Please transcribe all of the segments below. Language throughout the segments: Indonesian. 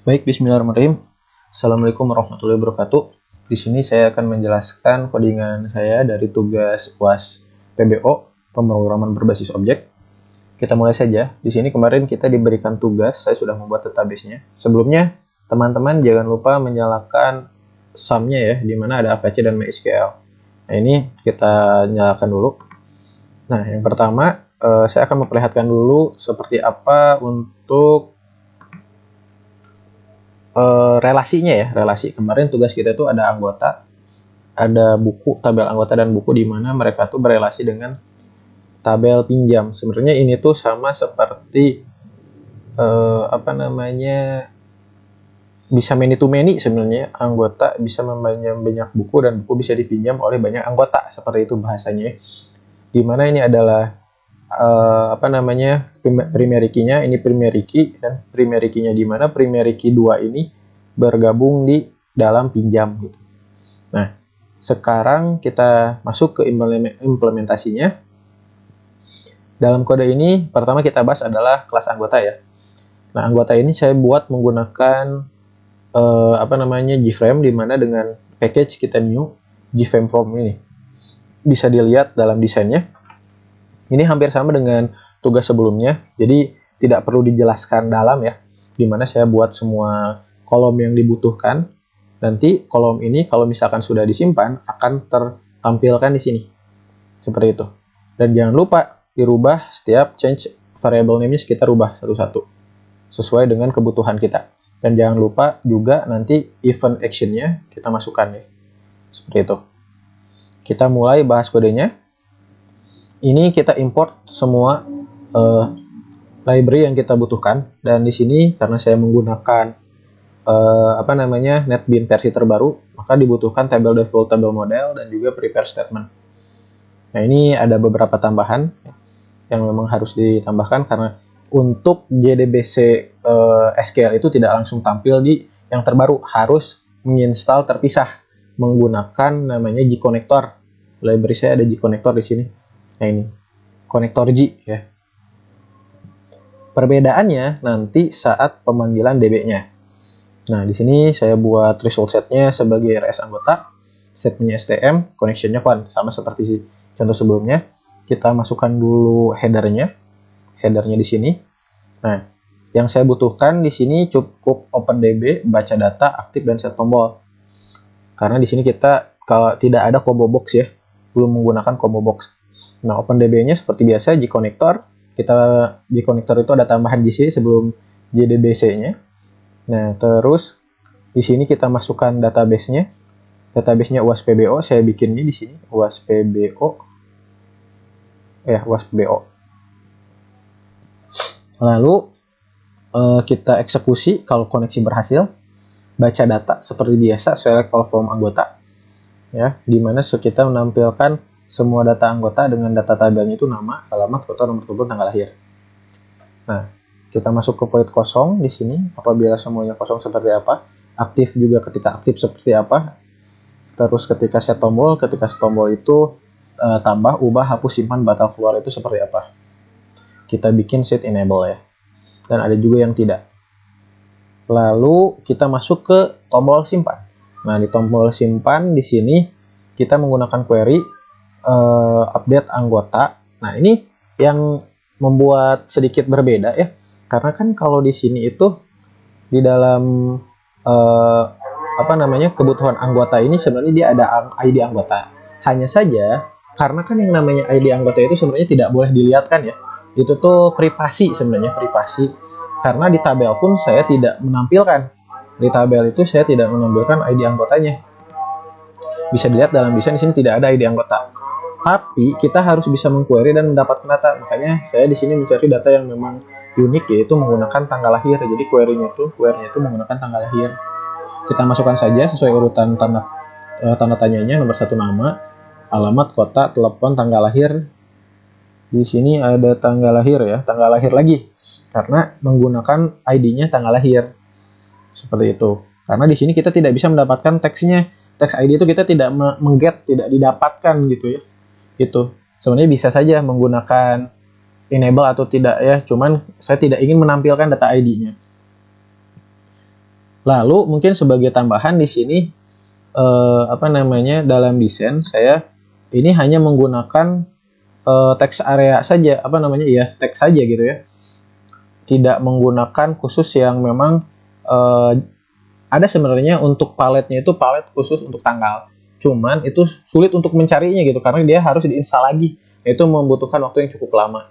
Baik, bismillahirrahmanirrahim. Assalamualaikum warahmatullahi wabarakatuh. Di sini saya akan menjelaskan codingan saya dari tugas UAS PBO, pemrograman berbasis objek. Kita mulai saja. Di sini kemarin kita diberikan tugas, saya sudah membuat database-nya. Sebelumnya, teman-teman jangan lupa menyalakan sum-nya ya, di mana ada Apache dan MySQL. Nah, ini kita nyalakan dulu. Nah, yang pertama, saya akan memperlihatkan dulu seperti apa untuk relasinya ya, relasi. Kemarin tugas kita itu ada anggota, ada buku, tabel anggota dan buku di mana mereka tuh berelasi dengan tabel pinjam. Sebenarnya ini tuh sama seperti bisa many to many sebenarnya. Anggota bisa mempunyai banyak buku dan buku bisa dipinjam oleh banyak anggota, seperti itu bahasanya. Di mana ini adalah primary key-nya, ini primary key, dan primary key-nya di mana primary key 2 ini bergabung di dalam pinjam gitu. Nah, sekarang kita masuk ke implementasinya. Dalam kode ini pertama kita bahas adalah kelas anggota ya. Nah, anggota ini saya buat menggunakan JFrame, di mana dengan package kita new JFrame form ini. Bisa dilihat dalam desainnya. Ini hampir sama dengan tugas sebelumnya, jadi tidak perlu dijelaskan dalam ya, dimana saya buat semua kolom yang dibutuhkan. Nanti kolom ini kalau misalkan sudah disimpan akan tertampilkan di sini, seperti itu. Dan jangan lupa dirubah setiap change variable name-nya, kita rubah satu-satu sesuai dengan kebutuhan kita. Dan jangan lupa juga nanti event action-nya kita masukkan ya, seperti itu. Kita mulai bahas kodenya. Ini kita import semua library yang kita butuhkan, dan di sini karena saya menggunakan NetBeans versi terbaru, maka dibutuhkan table default, table model, dan juga prepare statement. Nah, ini ada beberapa tambahan yang memang harus ditambahkan karena untuk JDBC SQL itu tidak langsung tampil di yang terbaru, harus menginstal terpisah menggunakan namanya G-connector. Library saya ada G-connector di sini. Nah, ini konektor G ya. Perbedaannya nanti saat pemanggilan DB-nya. Nah, di sini saya buat result set-nya sebagai RS anggota, set-nya STM, connection-nya CON, sama seperti contoh sebelumnya. Kita masukkan dulu header-nya. Header-nya di sini. Nah, yang saya butuhkan di sini cukup OpenDB, baca data, aktif, dan set tombol. Karena di sini kita kalau tidak ada combo box ya, belum menggunakan combo box. Nah, OpenDB-nya seperti biasa G-connector. G-connector itu ada tambahan GC sebelum JDBC-nya. Nah, terus di sini kita masukkan database-nya. Database-nya UAS PBO, saya bikinnya di sini UAS PBO. UAS PBO. Lalu kita eksekusi kalau koneksi berhasil. Baca data seperti biasa, select all from anggota. Ya, di mana kita menampilkan semua data anggota dengan data tabelnya itu nama, alamat, kota, nomor telepon, tanggal lahir. Nah, kita masuk ke void kosong di sini. Apabila semuanya kosong seperti apa? Aktif juga ketika aktif seperti apa? Terus ketika set tombol itu tambah, ubah, hapus, simpan, batal, keluar itu seperti apa? Kita bikin set enable ya. Dan ada juga yang tidak. Lalu kita masuk ke tombol simpan. Nah, di tombol simpan di sini kita menggunakan query update anggota. Nah, ini yang membuat sedikit berbeda ya, karena kan kalau di sini itu di dalam kebutuhan anggota ini sebenarnya dia ada ID anggota. Hanya saja karena kan yang namanya ID anggota itu sebenarnya tidak boleh dilihatkan ya. Itu tuh privasi sebenarnya, privasi. Karena di tabel pun saya tidak menampilkan. Di tabel itu saya tidak menampilkan ID anggotanya. Bisa dilihat dalam desain di sini tidak ada ID anggota. Tapi kita harus bisa mengquery dan mendapatkan data. Makanya saya di sini mencari data yang memang unik, yaitu menggunakan tanggal lahir. Jadi query-nya itu menggunakan tanggal lahir. Kita masukkan saja sesuai urutan tanda tanyanya, nomor 1 nama, alamat, kota, telepon, tanggal lahir. Di sini ada tanggal lahir ya, tanggal lahir lagi. Karena menggunakan ID-nya tanggal lahir. Seperti itu. Karena di sini kita tidak bisa mendapatkan teksnya. Teks ID itu kita tidak mengget, tidak didapatkan gitu ya. Itu sebenarnya bisa saja menggunakan enable atau tidak ya, cuman saya tidak ingin menampilkan data ID-nya. Lalu mungkin sebagai tambahan di sini dalam desain saya ini hanya menggunakan text area saja, teks saja gitu ya. Tidak menggunakan khusus yang memang ada sebenarnya untuk paletnya itu palet khusus untuk tanggal. Cuman itu sulit untuk mencarinya gitu karena dia harus diinstal lagi. Itu membutuhkan waktu yang cukup lama.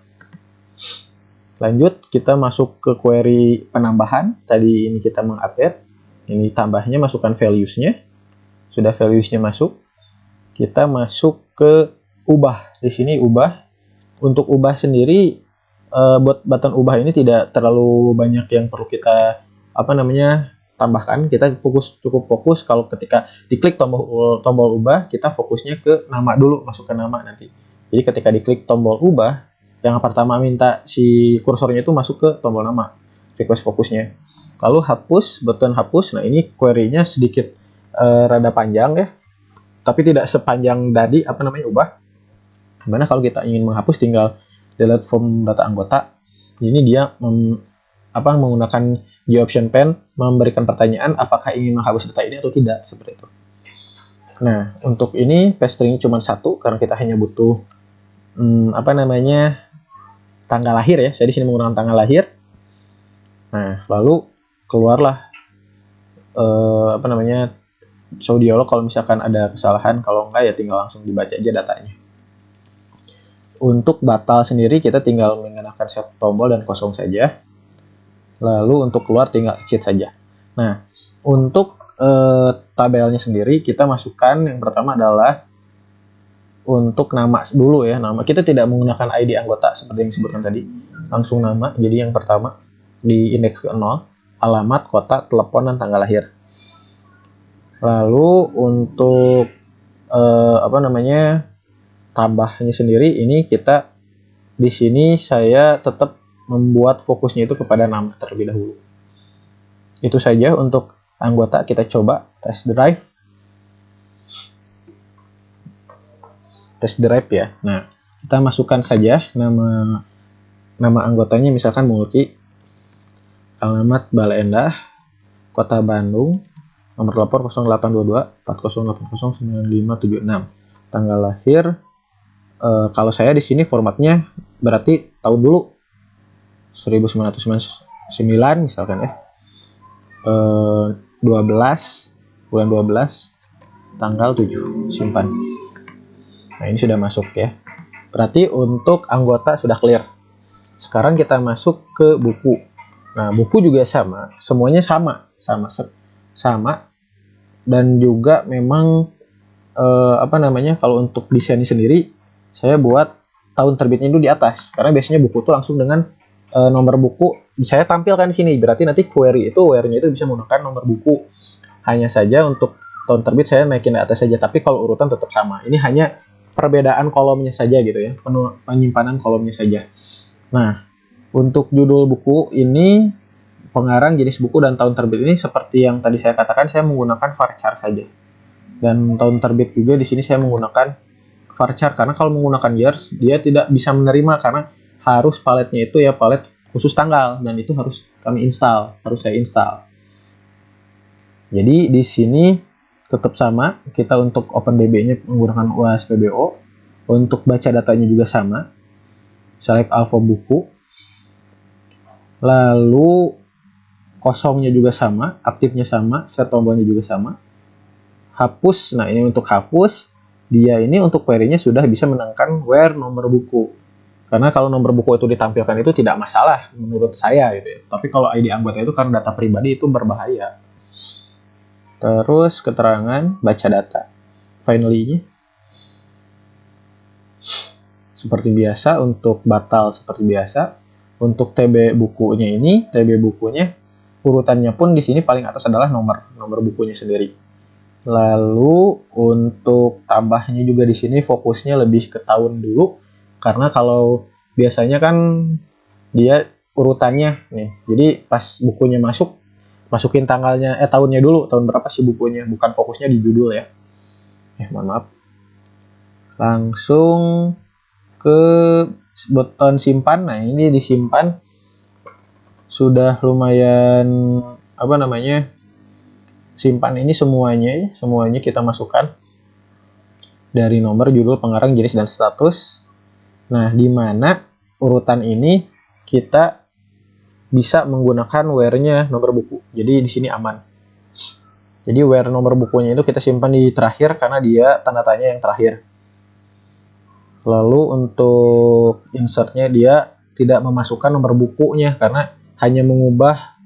Lanjut kita masuk ke query penambahan. Tadi ini kita mengupdate. Ini tambahnya masukkan values-nya. Sudah values-nya masuk. Kita masuk ke ubah. Di sini ubah. Untuk ubah sendiri buat button ubah ini tidak terlalu banyak yang perlu kita tambahkan. Kita cukup fokus kalau ketika diklik tombol ubah, kita fokusnya ke nama dulu, masukkan nama nanti. Jadi ketika diklik tombol ubah, yang pertama minta si kursornya itu masuk ke tombol nama, request fokusnya. Lalu hapus, button hapus. Nah ini query-nya sedikit rada panjang ya, tapi tidak sepanjang tadi ubah. Dimana kalau kita ingin menghapus tinggal delete from data anggota. Ini dia menggunakan GOption pen memberikan pertanyaan apakah ingin menghapus data ini atau tidak, seperti itu. Nah, untuk ini paste string cuma satu karena kita hanya butuh tanggal lahir ya. Saya di sini menggunakan tanggal lahir. Nah, lalu keluarlah show dialog kalau misalkan ada kesalahan, kalau enggak ya tinggal langsung dibaca aja datanya. Untuk batal sendiri kita tinggal menggunakan set tombol dan kosong saja. Lalu untuk keluar tinggal exit saja. Nah, untuk tabelnya sendiri kita masukkan yang pertama adalah untuk nama dulu ya. Nama kita tidak menggunakan ID anggota seperti yang disebutkan tadi. Langsung nama. Jadi yang pertama di indeks ke 0, alamat, kota, telepon, dan tanggal lahir. Lalu untuk tambahnya sendiri ini kita di sini saya tetap membuat fokusnya itu kepada nama terlebih dahulu. Itu saja untuk anggota. Kita coba test drive ya. Nah, kita masukkan saja nama anggotanya, misalkan Mulki, alamat Bale Endah, kota Bandung, nomor telepon 0822 4080 9576, tanggal lahir. Kalau saya di sini formatnya berarti tahun dulu 1999 misalkan ya. 12 bulan 12 tanggal 7 simpan. Nah, ini sudah masuk ya. Berarti untuk anggota sudah clear. Sekarang kita masuk ke buku. Nah, buku juga sama, semuanya sama dan juga memang kalau untuk desainnya sendiri saya buat tahun terbitnya itu di atas karena biasanya buku itu langsung dengan nomor buku saya tampilkan di sini. Berarti nanti query itu where-nya itu bisa menggunakan nomor buku. Hanya saja untuk tahun terbit saya naikin di atas saja, tapi kalau urutan tetap sama. Ini hanya perbedaan kolomnya saja gitu ya, penyimpanan kolomnya saja. Nah, untuk judul buku ini, pengarang, jenis buku, dan tahun terbit ini seperti yang tadi saya katakan, saya menggunakan varchar saja. Dan tahun terbit juga di sini saya menggunakan varchar karena kalau menggunakan years dia tidak bisa menerima karena harus paletnya itu ya palet khusus tanggal dan itu harus saya install. Jadi di sini tetap sama, kita untuk OpenDB-nya menggunakan UASPBO, untuk baca datanya juga sama, select alpha buku, lalu kosongnya juga sama, aktifnya sama, set tombolnya juga sama. Hapus, nah ini untuk hapus, dia ini untuk query-nya sudah bisa menekan where nomor buku. Karena kalau nomor buku itu ditampilkan itu tidak masalah menurut saya gitu ya. Tapi kalau ID anggota itu karena data pribadi itu berbahaya. Terus keterangan baca data. Finally-nya seperti biasa, untuk batal seperti biasa. Untuk TB bukunya ini, urutannya pun di sini paling atas adalah nomor bukunya sendiri. Lalu untuk tambahnya juga di sini fokusnya lebih ke tahun dulu, karena kalau biasanya kan dia urutannya nih. Jadi pas bukunya masukin tahunnya dulu, tahun berapa sih bukunya, bukan fokusnya di judul ya. Mohon maaf. Langsung ke button simpan. Nah, ini disimpan sudah lumayan simpan ini semuanya kita masukkan dari nomor, judul, pengarang, jenis, dan status. Nah, di mana urutan ini kita bisa menggunakan where-nya nomor buku. Jadi di sini aman. Jadi where nomor bukunya itu kita simpan di terakhir karena dia tanda tanya yang terakhir. Lalu untuk insert-nya dia tidak memasukkan nomor bukunya karena hanya mengubah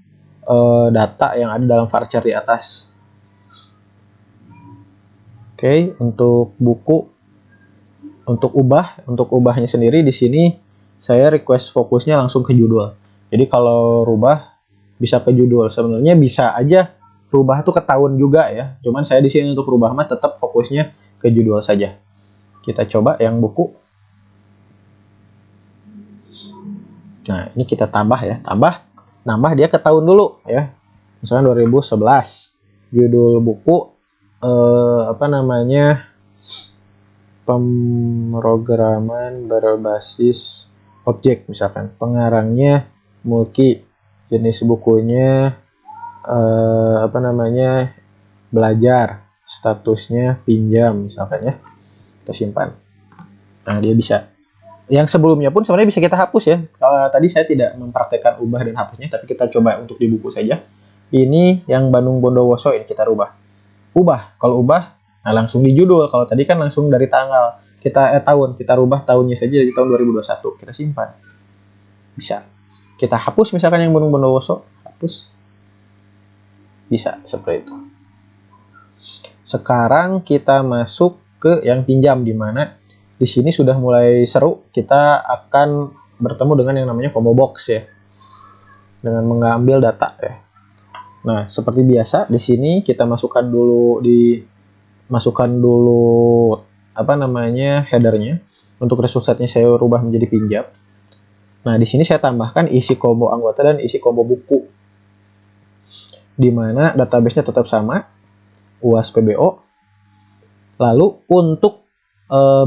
data yang ada dalam varchar di atas. Oke, untuk buku, untuk ubahnya sendiri di sini saya request fokusnya langsung ke judul. Jadi kalau rubah bisa ke judul. Sebenarnya bisa aja rubah tuh ke tahun juga ya. Cuman saya di sini untuk rubah mah tetap fokusnya ke judul saja. Kita coba yang buku. Nah, ini kita tambah ya. Nambah dia ke tahun dulu ya. Misalnya 2011. Judul buku pemrograman berbasis objek misalkan. Pengarangnya Mulki, jenis bukunya belajar, statusnya pinjam misalkan ya. Kita simpan. Nah, dia bisa. Yang sebelumnya pun sebenarnya bisa kita hapus ya. Kalau tadi saya tidak mempraktekkan ubah dan hapusnya, tapi kita coba untuk di buku saja. Ini yang Bandung Bondowoso ini kita rubah. Kalau ubah, nah langsung di judul. Kalau tadi kan langsung dari tanggal. Tahun, kita rubah tahunnya saja dari tahun 2021. Kita simpan. Bisa. Kita hapus misalkan yang Bandung Bondowoso, hapus. Bisa seperti itu. Sekarang kita masuk ke yang pinjam, di mana di sini sudah mulai seru. Kita akan bertemu dengan yang namanya combo box ya, dengan mengambil data ya. Nah, seperti biasa di sini kita masukkan dulu headernya. Untuk resource setnya saya rubah menjadi pinjam. Nah, di sini saya tambahkan isi combo anggota dan isi combo buku, di mana database-nya tetap sama, UAS PBO. Lalu untuk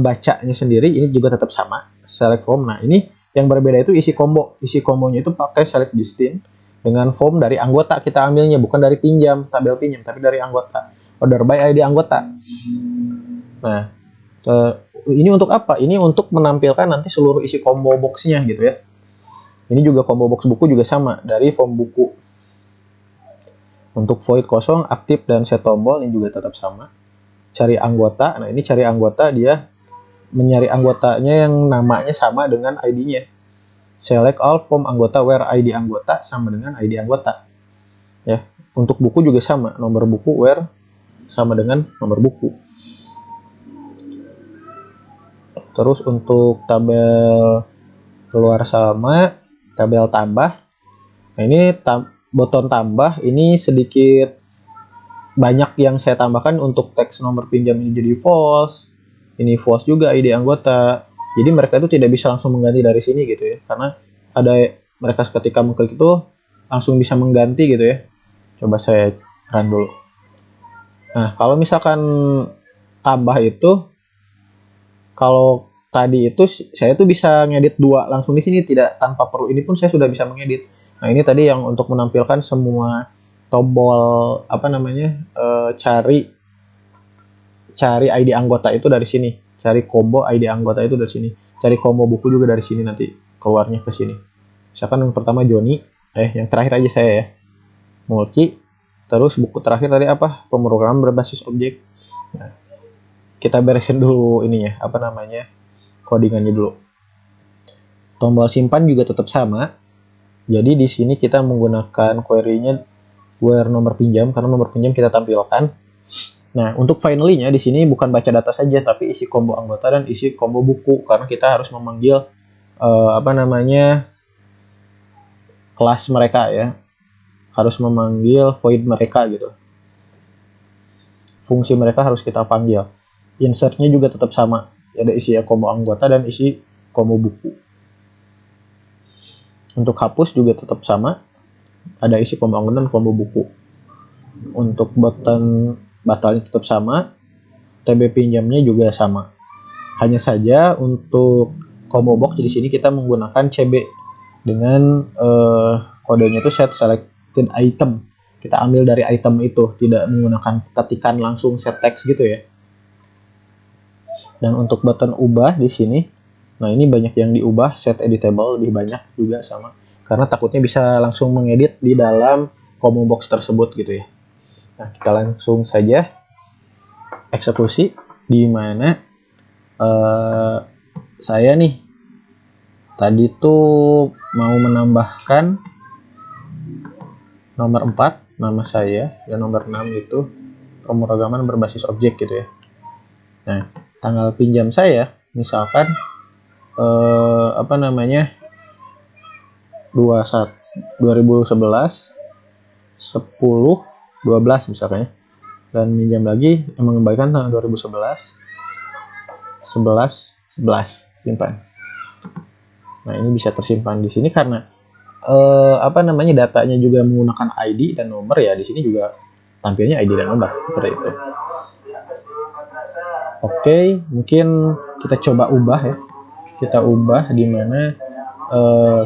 bacanya sendiri ini juga tetap sama, select form. Nah, ini yang berbeda itu isi combo. Isi kombonya itu pakai select distinct dengan form dari anggota kita ambilnya, bukan dari tabel pinjam, tapi dari anggota. Order by ID anggota. Nah, ini untuk apa? Ini untuk menampilkan nanti seluruh isi combo box-nya gitu ya. Ini juga combo box buku juga sama, dari form buku. Untuk void kosong, aktif, dan set tombol ini juga tetap sama. Cari anggota. Nah, ini cari anggota, dia mencari anggotanya yang namanya sama dengan ID-nya. Select all form anggota where ID anggota sama dengan ID anggota. Ya, untuk buku juga sama, nomor buku where sama dengan nomor buku. Terus untuk tabel keluar sama, tabel tambah. Nah, ini button tambah ini sedikit banyak yang saya tambahkan. Untuk teks nomor pinjam ini jadi false. Ini false juga ID anggota. Jadi mereka itu tidak bisa langsung mengganti dari sini gitu ya. Karena ada mereka ketika mengklik itu langsung bisa mengganti gitu ya. Coba saya run dulu. Nah, kalau misalkan tambah itu, kalau tadi itu saya tuh bisa ngedit dua langsung di sini, tidak tanpa perlu ini pun saya sudah bisa mengedit. Nah, ini tadi yang untuk menampilkan semua tombol cari ID anggota itu dari sini, cari combo ID anggota itu dari sini, cari combo buku juga dari sini, nanti keluarnya ke sini. Misalkan yang pertama Joni, yang terakhir aja saya ya, Mulki, terus buku terakhir tadi apa? Pemrograman berbasis objek. Nah, kita beresin dulu ininya, codingannya dulu. Tombol simpan juga tetap sama. Jadi di sini kita menggunakan query-nya where nomor pinjam, karena nomor pinjam kita tampilkan. Nah, untuk finally-nya di sini bukan baca data saja, tapi isi combo anggota dan isi combo buku, karena kita harus memanggil kelas mereka ya. Harus memanggil void mereka gitu. Fungsi mereka harus kita panggil. Insert-nya juga tetap sama. Ada isi combo anggota dan isi combo buku. Untuk hapus juga tetap sama. Ada isi combo anggota dan combo buku. Untuk button batalnya tetap sama. TB pinjamnya juga sama. Hanya saja untuk combo box di sini kita menggunakan CB dengan kodenya itu set selected item. kita ambil dari item itu, tidak menggunakan ketikan langsung set text gitu ya. Dan untuk button ubah di sini, nah ini banyak yang diubah, set editable lebih banyak juga sama, karena takutnya bisa langsung mengedit di dalam combo box tersebut gitu ya. Nah, kita langsung saja eksekusi, di mana saya nih tadi tuh mau menambahkan nomor 4 nama saya, dan nomor 6 itu pemrograman berbasis objek gitu ya. Nah, tanggal pinjam saya misalkan 2011 10 12 misalkan ya. Dan minjam lagi yang mengembalikan tanggal 2011 11 11 simpan. Nah, ini bisa tersimpan di sini karena datanya juga menggunakan ID dan nomor ya. Di sini juga tampilnya ID dan nomor seperti itu. Oke, mungkin kita coba ubah ya. Kita ubah di mana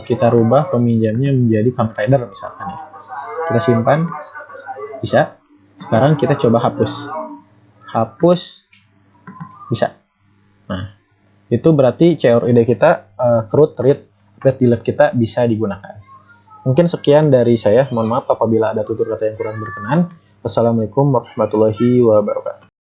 kita rubah peminjamnya menjadi Kamen Rider misalkan ya. Kita simpan, bisa. Sekarang kita coba hapus. Hapus, bisa. Nah, itu berarti CRUD kita, root, read, delete kita bisa digunakan. Mungkin sekian dari saya. Mohon maaf apabila ada tutur kata yang kurang berkenan. Wassalamualaikum warahmatullahi wabarakatuh.